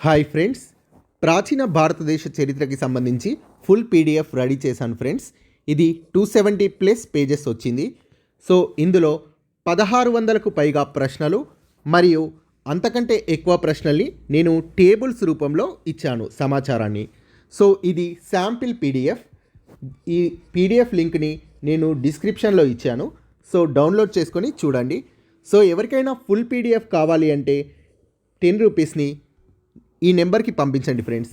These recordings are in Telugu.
హాయ్ ఫ్రెండ్స్, ప్రాచీన భారతదేశ చరిత్రకి సంబంధించి ఫుల్ పీడిఎఫ్ రెడీ చేశాను ఫ్రెండ్స్. ఇది 270+ పేజెస్ వచ్చింది. సో ఇందులో 1600కు పైగా ప్రశ్నలు మరియు అంతకంటే ఎక్కువ ప్రశ్నల్ని నేను టేబుల్స్ రూపంలో ఇచ్చాను సమాచారాన్ని. సో ఇది శాంపిల్ పీడిఎఫ్. ఈ పీడిఎఫ్ లింక్ని నేను డిస్క్రిప్షన్లో ఇచ్చాను. సో డౌన్లోడ్ చేసుకొని చూడండి. సో ఎవరికైనా ఫుల్ పీడిఎఫ్ కావాలి అంటే 10 రూపీస్ని ఈ నెంబర్కి పంపించండి ఫ్రెండ్స్.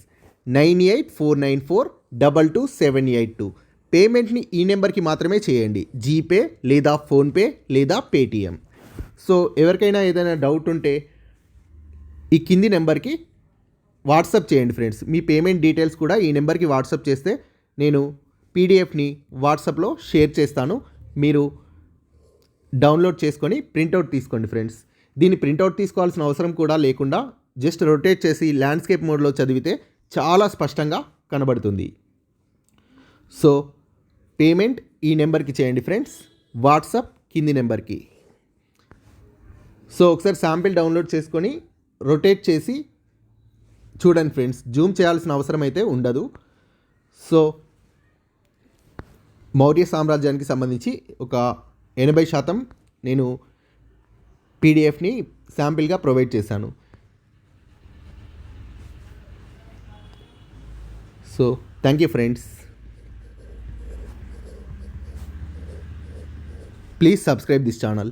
9849422782. పేమెంట్ని ఈ నెంబర్కి మాత్రమే చేయండి. జీపే లేదా ఫోన్పే లేదా పేటిఎం. సో ఎవరికైనా ఏదైనా డౌట్ ఉంటే ఈ కింది నెంబర్కి వాట్సాప్ చేయండి ఫ్రెండ్స్. మీ పేమెంట్ డీటెయిల్స్ కూడా ఈ నెంబర్కి వాట్సాప్ చేస్తే నేను పీడిఎఫ్ని వాట్సాప్లో షేర్ చేస్తాను. మీరు డౌన్లోడ్ చేసుకొని ప్రింటౌట్ తీసుకోండి ఫ్రెండ్స్. దీన్ని ప్రింటౌట్ తీసుకోవాల్సిన అవసరం కూడా లేకుండా జస్ట్ రొటేట్ చేసి ల్యాండ్స్కేప్ మోడ్లో చదివితే చాలా స్పష్టంగా కనబడుతుంది. సో పేమెంట్ ఈ నెంబర్కి చేయండి ఫ్రెండ్స్, వాట్సాప్ కింది నెంబర్కి. సో ఒకసారి శాంపిల్ డౌన్లోడ్ చేసుకొని రొటేట్ చేసి చూడండి ఫ్రెండ్స్. జూమ్ చేయాల్సిన అవసరం అయితే ఉండదు. సో మౌర్య సామ్రాజ్యానికి సంబంధించి ఒక 80% నేను పీడిఎఫ్ని శాంపిల్గా ప్రొవైడ్ చేశాను. So thank you friends. Please subscribe this channel.